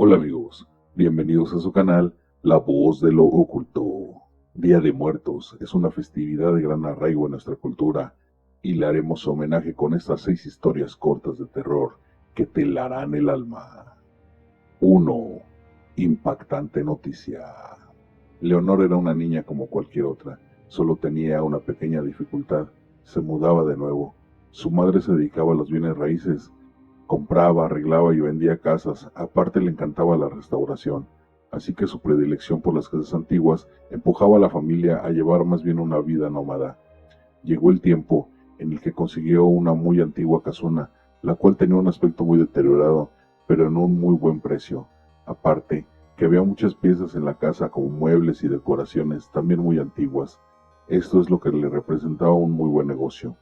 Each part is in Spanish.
Hola amigos, bienvenidos a su canal La Voz de lo Oculto. Día de Muertos es una festividad de gran arraigo en nuestra cultura y le haremos homenaje con estas 6 historias cortas de terror que te helarán el alma. 1. Impactante noticia. Leonor era una niña como cualquier otra, solo tenía una pequeña dificultad: se mudaba de nuevo. Su madre se dedicaba a los bienes raíces. Compraba, arreglaba y vendía casas, aparte le encantaba la restauración, así que su predilección por las casas antiguas empujaba a la familia a llevar más bien una vida nómada. Llegó el tiempo en el que consiguió una muy antigua casona, la cual tenía un aspecto muy deteriorado, pero en un muy buen precio. Aparte, que había muchas piezas en la casa como muebles y decoraciones también muy antiguas. Esto es lo que le representaba un muy buen negocio.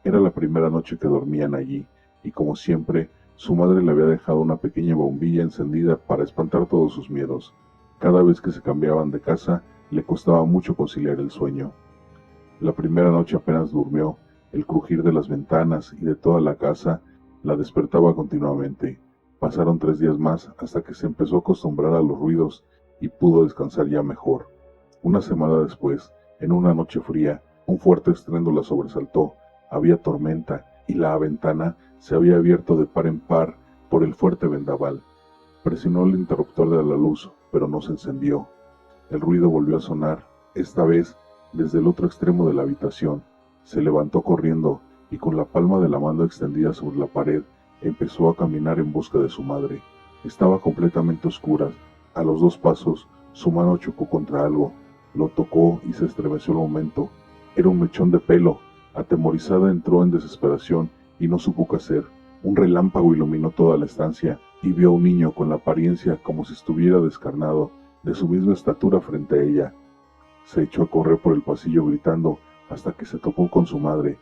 Era la primera noche que dormían allí, y como siempre, su madre le había dejado una pequeña bombilla encendida para espantar todos sus miedos. Cada vez que se cambiaban de casa, le costaba mucho conciliar el sueño. La primera noche apenas durmió, el crujir de las ventanas y de toda la casa la despertaba continuamente. Pasaron 3 días más hasta que se empezó a acostumbrar a los ruidos y pudo descansar ya mejor. Una semana después, en una noche fría, un fuerte estruendo la sobresaltó. Había tormenta y la ventana se había abierto de par en par por el fuerte vendaval. Presionó el interruptor de la luz, pero no se encendió. El ruido volvió a sonar, esta vez desde el otro extremo de la habitación. Se levantó corriendo y con la palma de la mano extendida sobre la pared empezó a caminar en busca de su madre. Estaba completamente oscura. A los 2 pasos, su mano chocó contra algo. Lo tocó y se estremeció al momento. Era un mechón de pelo. Atemorizada entró en desesperación y no supo qué hacer. Un relámpago iluminó toda la estancia y vio a un niño con la apariencia como si estuviera descarnado, de su misma estatura frente a ella. Se echó a correr por el pasillo gritando hasta que se topó con su madre.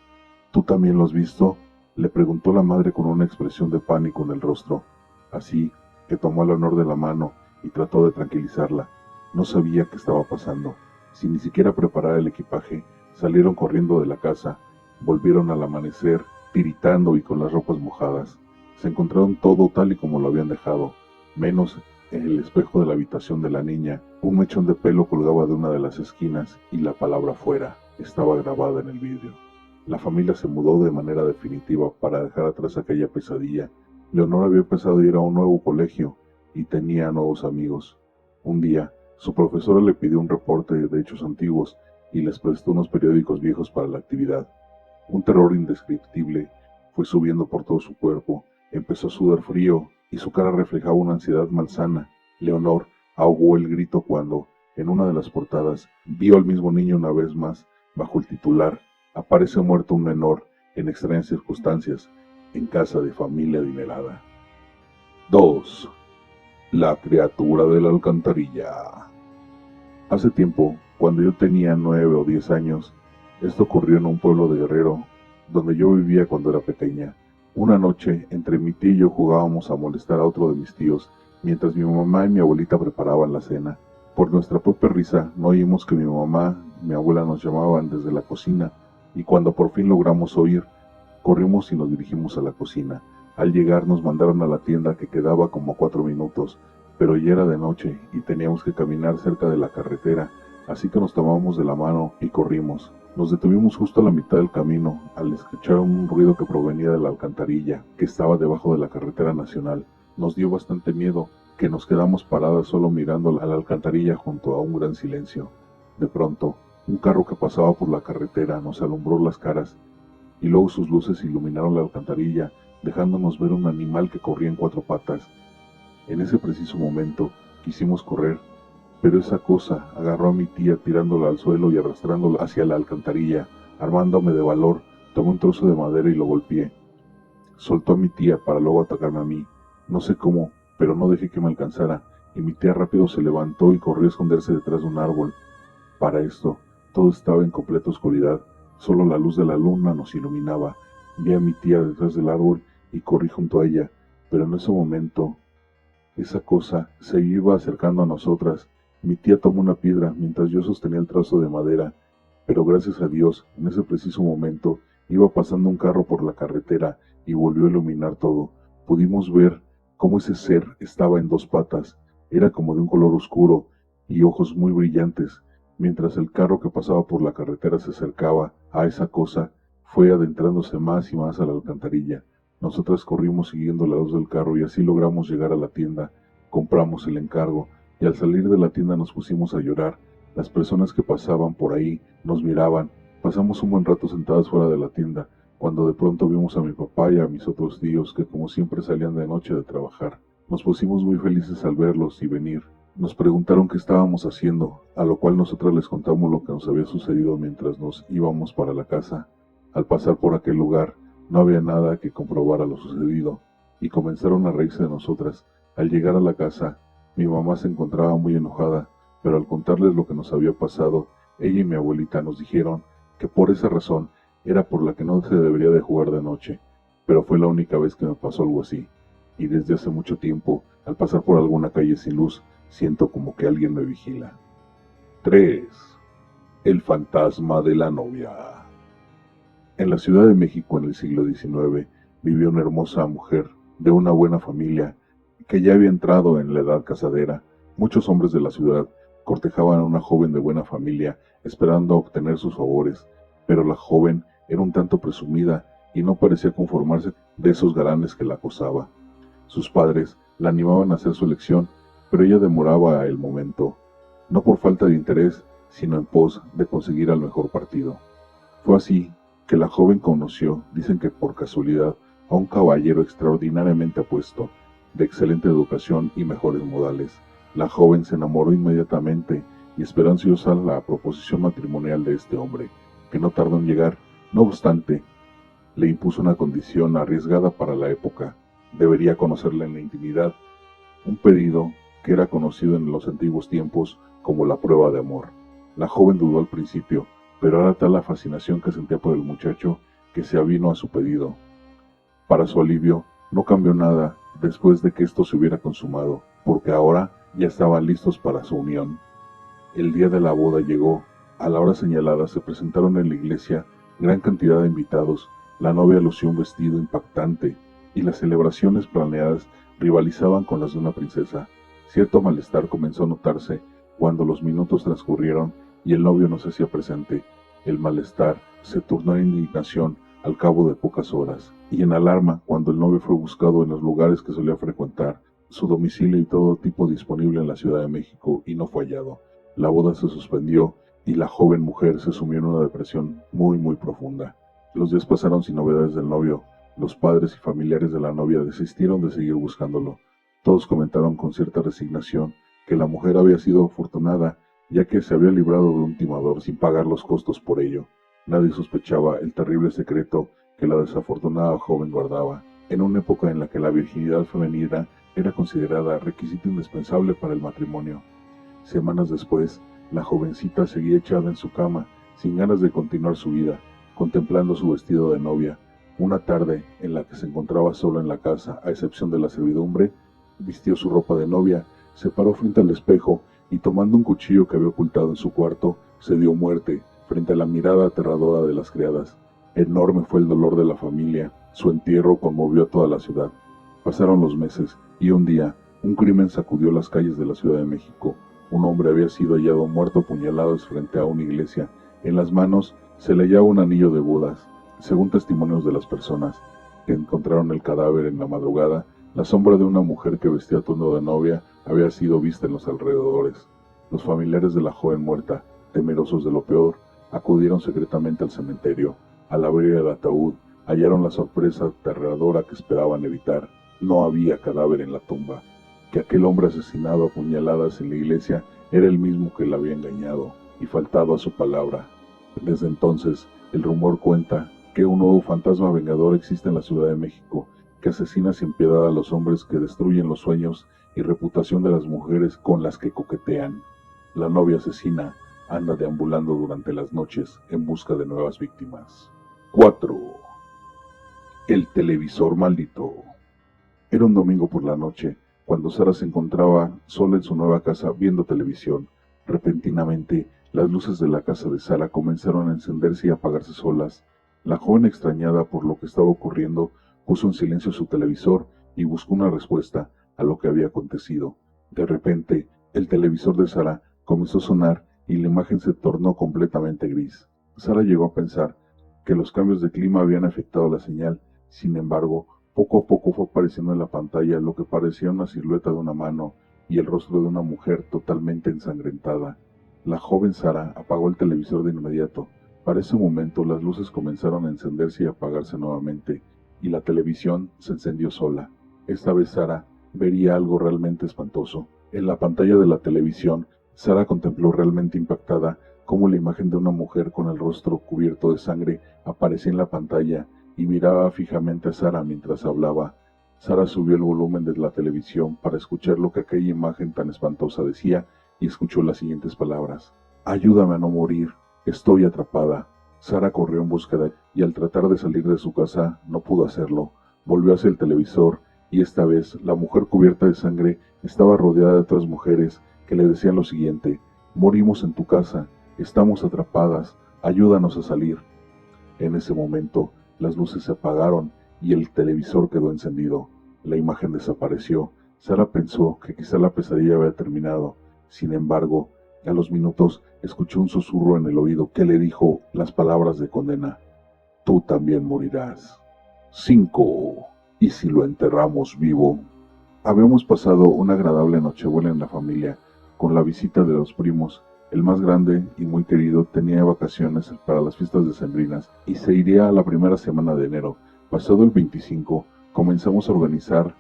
¿Tú también lo has visto?, le preguntó la madre con una expresión de pánico en el rostro. Así que tomó a Leonor de la mano y trató de tranquilizarla. No sabía qué estaba pasando. Sin ni siquiera preparar el equipaje, salieron corriendo de la casa. Volvieron al amanecer, tiritando y con las ropas mojadas. Se encontraron todo tal y como lo habían dejado, menos en el espejo de la habitación de la niña. Un mechón de pelo colgaba de una de las esquinas y la palabra fuera estaba grabada en el vidrio. La familia se mudó de manera definitiva para dejar atrás aquella pesadilla. Leonor había empezado a ir a un nuevo colegio y tenía nuevos amigos. Un día, su profesora le pidió un reporte de hechos antiguos y les prestó unos periódicos viejos para la actividad. Un terror indescriptible fue subiendo por todo su cuerpo. Empezó a sudar frío y su cara reflejaba una ansiedad malsana. Leonor ahogó el grito cuando, en una de las portadas, vio al mismo niño una vez más, bajo el titular: aparece muerto un menor en extrañas circunstancias en casa de familia adinerada. 2. La criatura de la alcantarilla. Hace tiempo, cuando yo tenía 9 o 10 años, esto ocurrió en un pueblo de Guerrero, donde yo vivía cuando era pequeña. Una noche, entre mi tía y yo jugábamos a molestar a otro de mis tíos, mientras mi mamá y mi abuelita preparaban la cena. Por nuestra propia risa, no oímos que mi mamá y mi abuela nos llamaban desde la cocina, y cuando por fin logramos oír, corrimos y nos dirigimos a la cocina. Al llegar nos mandaron a la tienda, que quedaba como a 4 minutos, pero ya era de noche y teníamos que caminar cerca de la carretera, así que nos tomamos de la mano y corrimos. Nos detuvimos justo a la mitad del camino al escuchar un ruido que provenía de la alcantarilla, que estaba debajo de la carretera nacional. Nos dio bastante miedo, que nos quedamos paradas solo mirando a la alcantarilla junto a un gran silencio. De pronto, un carro que pasaba por la carretera nos alumbró las caras y luego sus luces iluminaron la alcantarilla, dejándonos ver un animal que corría en 4 patas. En ese preciso momento quisimos correr, pero esa cosa agarró a mi tía tirándola al suelo y arrastrándola hacia la alcantarilla. Armándome de valor, tomé un trozo de madera y lo golpeé. Soltó a mi tía para luego atacarme a mí. No sé cómo, pero no dejé que me alcanzara, y mi tía rápido se levantó y corrió a esconderse detrás de un árbol. Para esto, todo estaba en completa oscuridad. Solo la luz de la luna nos iluminaba. Vi a mi tía detrás del árbol y corrí junto a ella, pero en ese momento esa cosa se iba acercando a nosotras. Mi tía tomó una piedra mientras yo sostenía el trozo de madera, pero gracias a Dios, en ese preciso momento, iba pasando un carro por la carretera y volvió a iluminar todo. Pudimos ver Cómo ese ser estaba en dos patas, era como de un color oscuro y ojos muy brillantes. Mientras el carro que pasaba por la carretera se acercaba a esa cosa, fue adentrándose más y más a la alcantarilla. Nosotras corrimos siguiendo la luz del carro y así logramos llegar a la tienda. Compramos el encargo y al salir de la tienda nos pusimos a llorar. Las personas que pasaban por ahí nos miraban. Pasamos un buen rato sentadas fuera de la tienda, cuando de pronto vimos a mi papá y a mis otros tíos que como siempre salían de noche de trabajar. Nos pusimos muy felices al verlos y venir. Nos preguntaron qué estábamos haciendo, a lo cual nosotras les contamos lo que nos había sucedido mientras nos íbamos para la casa. Al pasar por aquel lugar, no había nada que comprobara lo sucedido, y comenzaron a reírse de nosotras. Al llegar a la casa, mi mamá se encontraba muy enojada, pero al contarles lo que nos había pasado, ella y mi abuelita nos dijeron que por esa razón era por la que no se debería de jugar de noche, pero fue la única vez que me pasó algo así, y desde hace mucho tiempo, al pasar por alguna calle sin luz, siento como que alguien me vigila. 3. El fantasma de la novia. En la Ciudad de México en el siglo XIX vivió una hermosa mujer de una buena familia que ya había entrado en la edad casadera. Muchos hombres de la ciudad cortejaban a una joven de buena familia esperando obtener sus favores, pero la joven era un tanto presumida y no parecía conformarse de esos galanes que la acosaba. Sus padres la animaban a hacer su elección, pero ella demoraba el momento, no por falta de interés, sino en pos de conseguir al mejor partido. Fue así que la joven conoció, dicen que por casualidad, a un caballero extraordinariamente apuesto, de excelente educación y mejores modales. La joven se enamoró inmediatamente y esperó ansiosa la proposición matrimonial de este hombre, que no tardó en llegar. No obstante, le impuso una condición arriesgada para la época: debería conocerla en la intimidad, un pedido que era conocido en los antiguos tiempos como la prueba de amor. La joven dudó al principio, pero era tal la fascinación que sentía por el muchacho que se avino a su pedido. Para su alivio, no cambió nada después de que esto se hubiera consumado, porque ahora ya estaban listos para su unión. El día de la boda llegó. A la hora señalada se presentaron en la iglesia gran cantidad de invitados. La novia lució un vestido impactante y las celebraciones planeadas rivalizaban con las de una princesa. Cierto malestar comenzó a notarse cuando los minutos transcurrieron y el novio no se hacía presente. El malestar se tornó en indignación al cabo de pocas horas, y en alarma cuando el novio fue buscado en los lugares que solía frecuentar, su domicilio y todo tipo disponible en la Ciudad de México, y no fue hallado. La boda se suspendió y la joven mujer se sumió en una depresión muy profunda. Los días pasaron sin novedades del novio. Los padres y familiares de la novia desistieron de seguir buscándolo. Todos comentaron con cierta resignación que la mujer había sido afortunada, ya que se había librado de un timador sin pagar los costos por ello. Nadie sospechaba el terrible secreto que la desafortunada joven guardaba, en una época en la que la virginidad femenina era considerada requisito indispensable para el matrimonio. Semanas después, la jovencita seguía echada en su cama, sin ganas de continuar su vida, contemplando su vestido de novia. Una tarde, en la que se encontraba sola en la casa, a excepción de la servidumbre, vistió su ropa de novia, se paró frente al espejo y tomando un cuchillo que había ocultado en su cuarto, se dio muerte frente a la mirada aterradora de las criadas. Enorme fue el dolor de la familia. Su entierro conmovió a toda la ciudad. Pasaron los meses y un día, un crimen sacudió las calles de la Ciudad de México. Un hombre había sido hallado muerto a puñaladas frente a una iglesia. En las manos se le hallaba un anillo de bodas. Según testimonios de las personas que encontraron el cadáver en la madrugada, la sombra de una mujer que vestía atuendo de novia había sido vista en los alrededores. Los familiares de la joven muerta, temerosos de lo peor, acudieron secretamente al cementerio. Al abrir el ataúd, hallaron la sorpresa aterradora que esperaban evitar. No había cadáver en la tumba. Que aquel hombre asesinado a puñaladas en la iglesia era el mismo que la había engañado y faltado a su palabra. Desde entonces, el rumor cuenta que un nuevo fantasma vengador existe en la Ciudad de México, que asesina sin piedad a los hombres, que destruyen los sueños y reputación de las mujeres con las que coquetean. La novia asesina anda deambulando durante las noches en busca de nuevas víctimas. 4. El televisor maldito. Era un domingo por la noche, cuando Sara se encontraba sola en su nueva casa viendo televisión. Repentinamente, las luces de la casa de Sara comenzaron a encenderse y apagarse solas. La joven, extrañada por lo que estaba ocurriendo, puso en silencio su televisor y buscó una respuesta a lo que había acontecido. De repente, el televisor de Sara comenzó a sonar y la imagen se tornó completamente gris. Sara llegó a pensar que los cambios de clima habían afectado la señal. Sin embargo, poco a poco fue apareciendo en la pantalla lo que parecía una silueta de una mano y el rostro de una mujer totalmente ensangrentada. La joven Sara apagó el televisor de inmediato. Para ese momento las luces comenzaron a encenderse y apagarse nuevamente, y la televisión se encendió sola. Esta vez Sara vería algo realmente espantoso. En la pantalla de la televisión, Sara contempló realmente impactada cómo la imagen de una mujer con el rostro cubierto de sangre aparecía en la pantalla y miraba fijamente a Sara mientras hablaba. Sara subió el volumen de la televisión para escuchar lo que aquella imagen tan espantosa decía y escuchó las siguientes palabras: «Ayúdame a no morir, estoy atrapada». Sara corrió en búsqueda y al tratar de salir de su casa no pudo hacerlo. Volvió hacia el televisor y esta vez la mujer cubierta de sangre estaba rodeada de otras mujeres que le decían lo siguiente: «Morimos en tu casa, estamos atrapadas, ayúdanos a salir». En ese momento, las luces se apagaron y el televisor quedó encendido. La imagen desapareció. Sara pensó que quizá la pesadilla había terminado. Sin embargo, a los minutos escuchó un susurro en el oído que le dijo las palabras de condena: «Tú también morirás». 5. ¿Y si lo enterramos vivo? Habíamos pasado una agradable Nochebuena en la familia, con la visita de los primos. El más grande y muy querido tenía vacaciones para las fiestas decembrinas y se iría a la primera semana de enero. Pasado el 25, comenzamos a organizar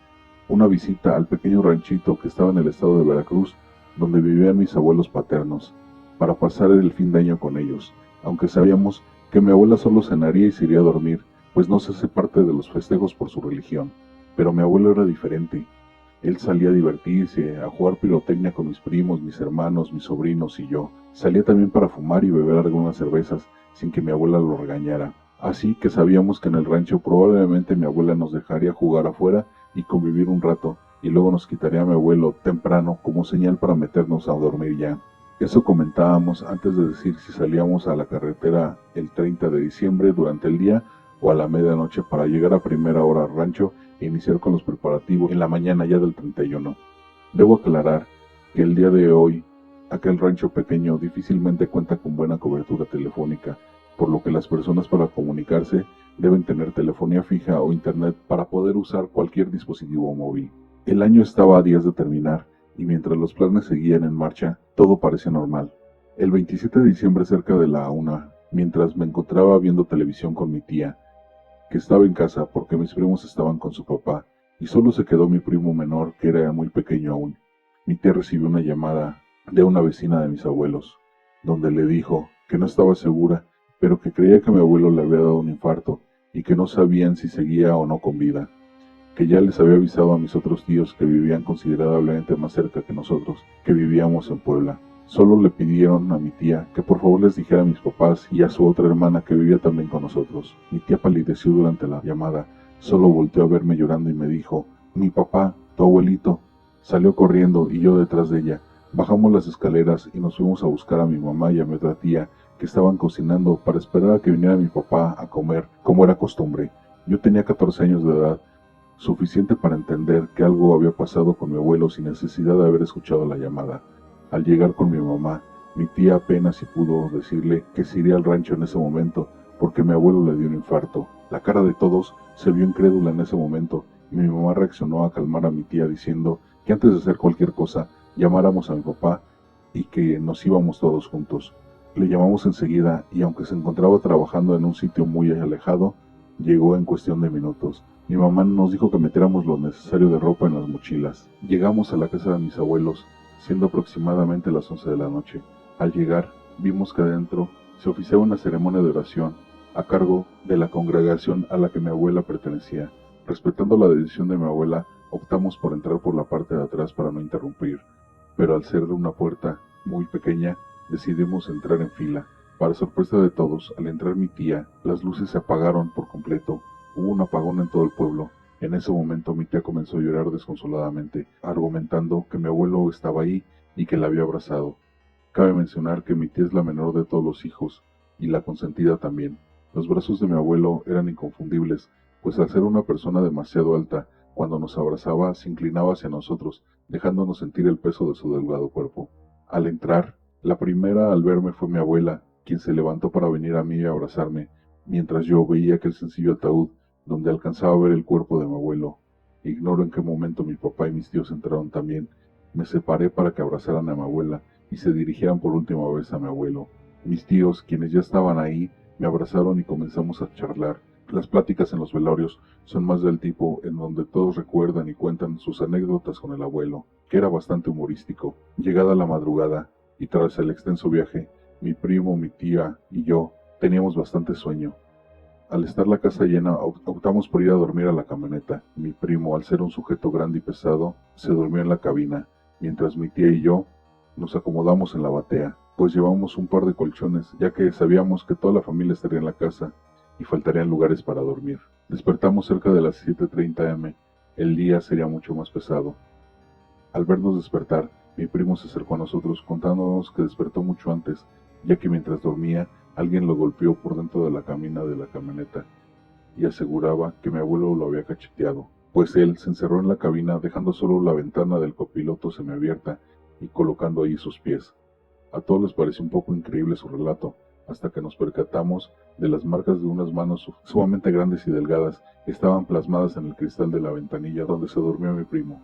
una visita al pequeño ranchito que estaba en el estado de Veracruz, donde vivían mis abuelos paternos, para pasar el fin de año con ellos, aunque sabíamos que mi abuela solo cenaría y se iría a dormir, pues no se hace parte de los festejos por su religión. Pero mi abuelo era diferente. Él salía a divertirse, a jugar pirotecnia con mis primos, mis hermanos, mis sobrinos y yo. Salía también para fumar y beber algunas cervezas, sin que mi abuela lo regañara. Así que sabíamos que en el rancho probablemente mi abuela nos dejaría jugar afuera y convivir un rato, y luego nos quitaría a mi abuelo temprano como señal para meternos a dormir ya. Eso comentábamos antes de decir si salíamos a la carretera el 30 de diciembre durante el día o a la medianoche para llegar a primera hora al rancho e iniciar con los preparativos en la mañana ya del 31. Debo aclarar que el día de hoy aquel rancho pequeño difícilmente cuenta con buena cobertura telefónica, por lo que las personas para comunicarse deben tener telefonía fija o internet para poder usar cualquier dispositivo móvil. El año estaba a días de terminar y mientras los planes seguían en marcha, todo parecía normal. El 27 de diciembre cerca de la 1, mientras me encontraba viendo televisión con mi tía, que estaba en casa porque mis primos estaban con su papá y solo se quedó mi primo menor, que era muy pequeño aún. Mi tía recibió una llamada de una vecina de mis abuelos, donde le dijo que no estaba segura, pero que creía que mi abuelo le había dado un infarto y que no sabían si seguía o no con vida, que ya les había avisado a mis otros tíos que vivían considerablemente más cerca que nosotros, que vivíamos en Puebla. Solo le pidieron a mi tía que por favor les dijera a mis papás y a su otra hermana que vivía también con nosotros. Mi tía palideció durante la llamada, solo volteó a verme llorando y me dijo: «Mi papá, tu abuelito». Salió corriendo y yo detrás de ella. Bajamos las escaleras y nos fuimos a buscar a mi mamá y a mi otra tía, que estaban cocinando para esperar a que viniera mi papá a comer, como era costumbre. Yo tenía 14 años de edad, suficiente para entender que algo había pasado con mi abuelo sin necesidad de haber escuchado la llamada. Al llegar con mi mamá, mi tía apenas si pudo decirle que se iría al rancho en ese momento, porque mi abuelo le dio un infarto. La cara de todos se vio incrédula en ese momento, y mi mamá reaccionó a calmar a mi tía diciendo que antes de hacer cualquier cosa, llamáramos a mi papá y que nos íbamos todos juntos. Le llamamos enseguida y aunque se encontraba trabajando en un sitio muy alejado, llegó en cuestión de minutos. Mi mamá nos dijo que metiéramos lo necesario de ropa en las mochilas. Llegamos a la casa de mis abuelos, siendo aproximadamente las 11 de la noche. Al llegar, vimos que adentro se oficiaba una ceremonia de oración a cargo de la congregación a la que mi abuela pertenecía. Respetando la decisión de mi abuela, optamos por entrar por la parte de atrás para no interrumpir, pero al ser de una puerta muy pequeña, decidimos entrar en fila. Para sorpresa de todos, al entrar mi tía, las luces se apagaron por completo. Hubo un apagón en todo el pueblo. En ese momento mi tía comenzó a llorar desconsoladamente, argumentando que mi abuelo estaba ahí y que la había abrazado. Cabe mencionar que mi tía es la menor de todos los hijos, y la consentida también. Los brazos de mi abuelo eran inconfundibles, pues al ser una persona demasiado alta, Cuando nos abrazaba, se inclinaba hacia nosotros, dejándonos sentir el peso de su delgado cuerpo. Al entrar, la primera al verme fue mi abuela, quien se levantó para venir a mí y abrazarme, mientras yo veía aquel sencillo ataúd donde alcanzaba a ver el cuerpo de mi abuelo. Ignoro en qué momento mi papá y mis tíos entraron también. Me separé para que abrazaran a mi abuela y se dirigieran por última vez a mi abuelo. Mis tíos, quienes ya estaban ahí, me abrazaron y comenzamos a charlar. Las pláticas en los velorios son más del tipo en donde todos recuerdan y cuentan sus anécdotas con el abuelo, que era bastante humorístico. Llegada la madrugada, y tras el extenso viaje, mi primo, mi tía y yo teníamos bastante sueño. Al estar la casa llena, optamos por ir a dormir a la camioneta. Mi primo, al ser un sujeto grande y pesado, se durmió en la cabina, mientras mi tía y yo nos acomodamos en la batea, pues llevamos un par de colchones, ya que sabíamos que toda la familia estaría en la casa y faltarían lugares para dormir. Despertamos cerca de las 7:30 am. El día sería mucho más pesado. Al vernos despertar, mi primo se acercó a nosotros contándonos que despertó mucho antes, ya que mientras dormía, alguien lo golpeó por dentro de la cabina de la camioneta y aseguraba que mi abuelo lo había cacheteado, pues él se encerró en la cabina dejando solo la ventana del copiloto semiabierta y colocando ahí sus pies. A todos les pareció un poco increíble su relato, hasta que nos percatamos de las marcas de unas manos sumamente grandes y delgadas que estaban plasmadas en el cristal de la ventanilla donde se durmió mi primo,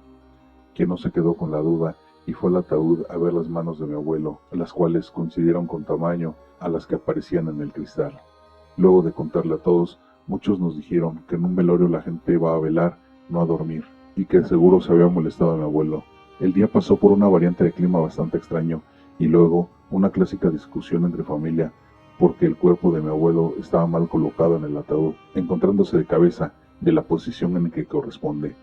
quien no se quedó con la duda y fue al ataúd a ver las manos de mi abuelo, las cuales coincidieron con tamaño a las que aparecían en el cristal. Luego de contarle a todos, muchos nos dijeron que en un velorio la gente va a velar, no a dormir, y que seguro se había molestado a mi abuelo. El día pasó por una variante de clima bastante extraño, y luego una clásica discusión entre familia, porque el cuerpo de mi abuelo estaba mal colocado en el ataúd, encontrándose de cabeza de la posición en que corresponde.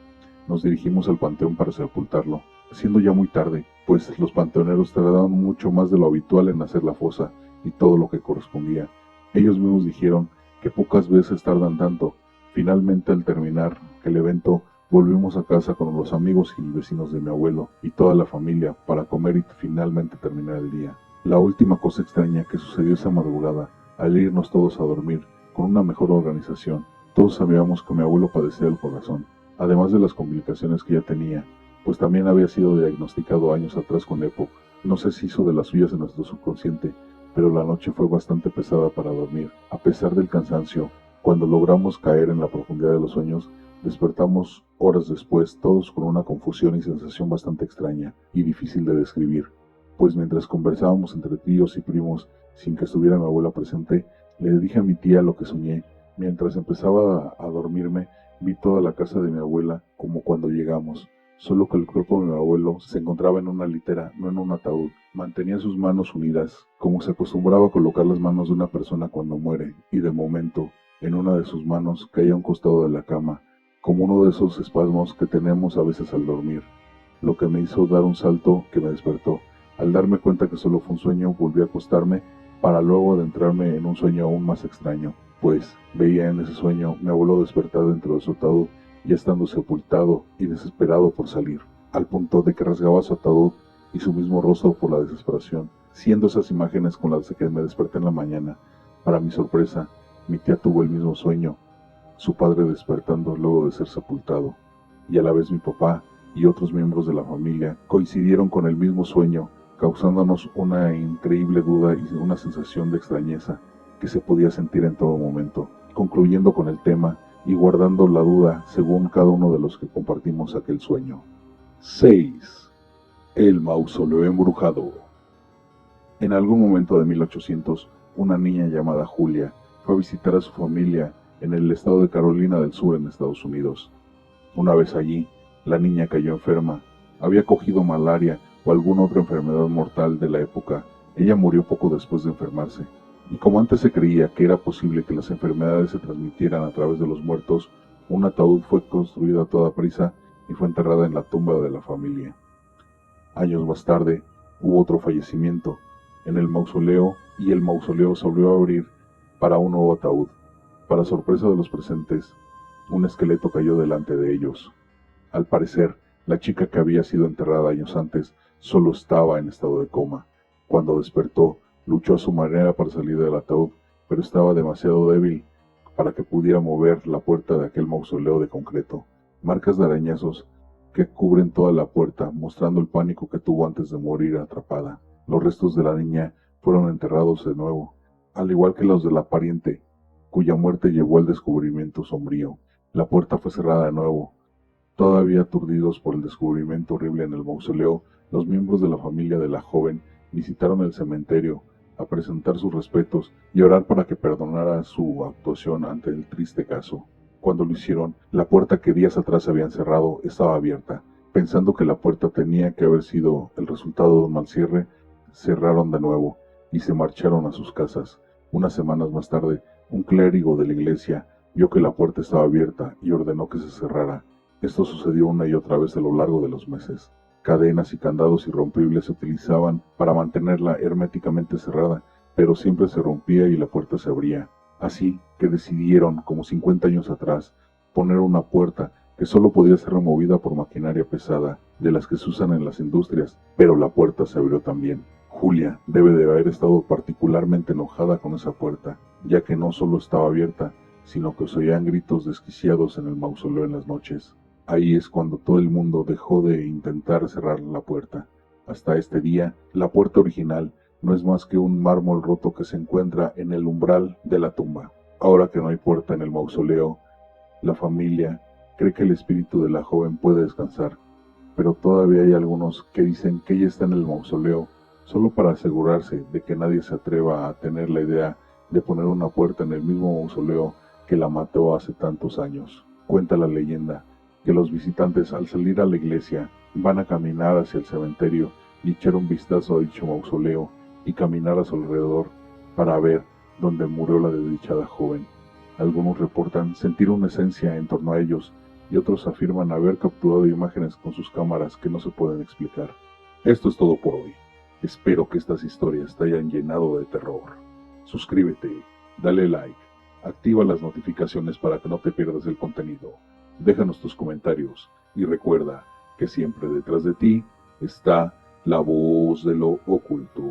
Nos dirigimos al panteón para sepultarlo, siendo ya muy tarde, pues los panteoneros tardaban mucho más de lo habitual en hacer la fosa y todo lo que correspondía. Ellos mismos dijeron que pocas veces tardan tanto. Finalmente, al terminar el evento, volvimos a casa con los amigos y vecinos de mi abuelo y toda la familia para comer y finalmente terminar el día. La última cosa extraña que sucedió esa madrugada, al irnos todos a dormir con una mejor organización, todos sabíamos que mi abuelo padecía del corazón, además de las complicaciones que ya tenía, pues también había sido diagnosticado años atrás con EPOC. No sé si hizo de las suyas en nuestro subconsciente, pero la noche fue bastante pesada para dormir. A pesar del cansancio, cuando logramos caer en la profundidad de los sueños, despertamos horas después, todos con una confusión y sensación bastante extraña y difícil de describir, pues mientras conversábamos entre tíos y primos, sin que estuviera mi abuela presente, le dije a mi tía lo que soñé. Mientras empezaba a dormirme, vi toda la casa de mi abuela como cuando llegamos, solo que el cuerpo de mi abuelo se encontraba en una litera, no en un ataúd. Mantenía sus manos unidas, como se acostumbraba a colocar las manos de una persona cuando muere, y de momento, en una de sus manos caía a un costado de la cama, como uno de esos espasmos que tenemos a veces al dormir, lo que me hizo dar un salto que me despertó. Al darme cuenta que solo fue un sueño, volví a acostarme para luego adentrarme en un sueño aún más extraño, pues veía en ese sueño mi abuelo despertar dentro de su ataúd, ya estando sepultado y desesperado por salir, al punto de que rasgaba su ataúd y su mismo rostro por la desesperación, siendo esas imágenes con las que me desperté en la mañana. Para mi sorpresa, mi tía tuvo el mismo sueño, su padre despertando luego de ser sepultado, y a la vez mi papá y otros miembros de la familia coincidieron con el mismo sueño, causándonos una increíble duda y una sensación de extrañeza que se podía sentir en todo momento. Concluyendo con el tema y guardando la duda según cada uno de los que compartimos aquel sueño. 6. El mausoleo embrujado. En algún momento de 1800, una niña llamada Julia fue a visitar a su familia en el estado de Carolina del Sur en Estados Unidos. Una vez allí, la niña cayó enferma. Había cogido malaria o alguna otra enfermedad mortal de la época. Ella murió poco después de enfermarse. Y como antes se creía que era posible que las enfermedades se transmitieran a través de los muertos, un ataúd fue construido a toda prisa y fue enterrada en la tumba de la familia. Años más tarde, hubo otro fallecimiento en el mausoleo y el mausoleo se volvió a abrir para un nuevo ataúd. Para sorpresa de los presentes, un esqueleto cayó delante de ellos. Al parecer, la chica que había sido enterrada años antes solo estaba en estado de coma. Cuando despertó, luchó a su manera para salir del ataúd, pero estaba demasiado débil para que pudiera mover la puerta de aquel mausoleo de concreto. marcas de arañazos que cubren toda la puerta, mostrando el pánico que tuvo antes de morir atrapada. Los restos de la niña fueron enterrados de nuevo, al igual que los de la pariente, cuya muerte llevó al descubrimiento sombrío. La puerta fue cerrada de nuevo. Todavía aturdidos por el descubrimiento horrible en el mausoleo, los miembros de la familia de la joven visitaron el cementerio a presentar sus respetos y orar para que perdonara su actuación ante el triste caso. Cuando lo hicieron, la puerta que días atrás habían cerrado estaba abierta. Pensando que la puerta tenía que haber sido el resultado de un mal cierre, cerraron de nuevo y se marcharon a sus casas. Unas semanas más tarde, un clérigo de la iglesia vio que la puerta estaba abierta y ordenó que se cerrara. Esto sucedió una y otra vez a lo largo de los meses. Cadenas y candados irrompibles se utilizaban para mantenerla herméticamente cerrada, pero siempre se rompía y la puerta se abría. Así que decidieron, como 50 años atrás, poner una puerta que solo podía ser removida por maquinaria pesada, de las que se usan en las industrias, pero la puerta se abrió también. Julia debe de haber estado particularmente enojada con esa puerta, ya que no solo estaba abierta, sino que se oían gritos desquiciados en el mausoleo en las noches. Ahí es cuando todo el mundo dejó de intentar cerrar la puerta. Hasta este día, la puerta original no es más que un mármol roto que se encuentra en el umbral de la tumba. Ahora que no hay puerta en el mausoleo, la familia cree que el espíritu de la joven puede descansar, pero todavía hay algunos que dicen que ella está en el mausoleo solo para asegurarse de que nadie se atreva a tener la idea de poner una puerta en el mismo mausoleo que la mató hace tantos años. Cuenta la leyenda que los visitantes al salir a la iglesia van a caminar hacia el cementerio y echar un vistazo a dicho mausoleo y caminar a su alrededor para ver dónde murió la desdichada joven. Algunos reportan sentir una esencia en torno a ellos y otros afirman haber capturado imágenes con sus cámaras que no se pueden explicar. Esto es todo por hoy. Espero que estas historias te hayan llenado de terror. Suscríbete, dale like, activa las notificaciones para que no te pierdas el contenido. Déjanos tus comentarios y recuerda que siempre detrás de ti está la voz de lo oculto.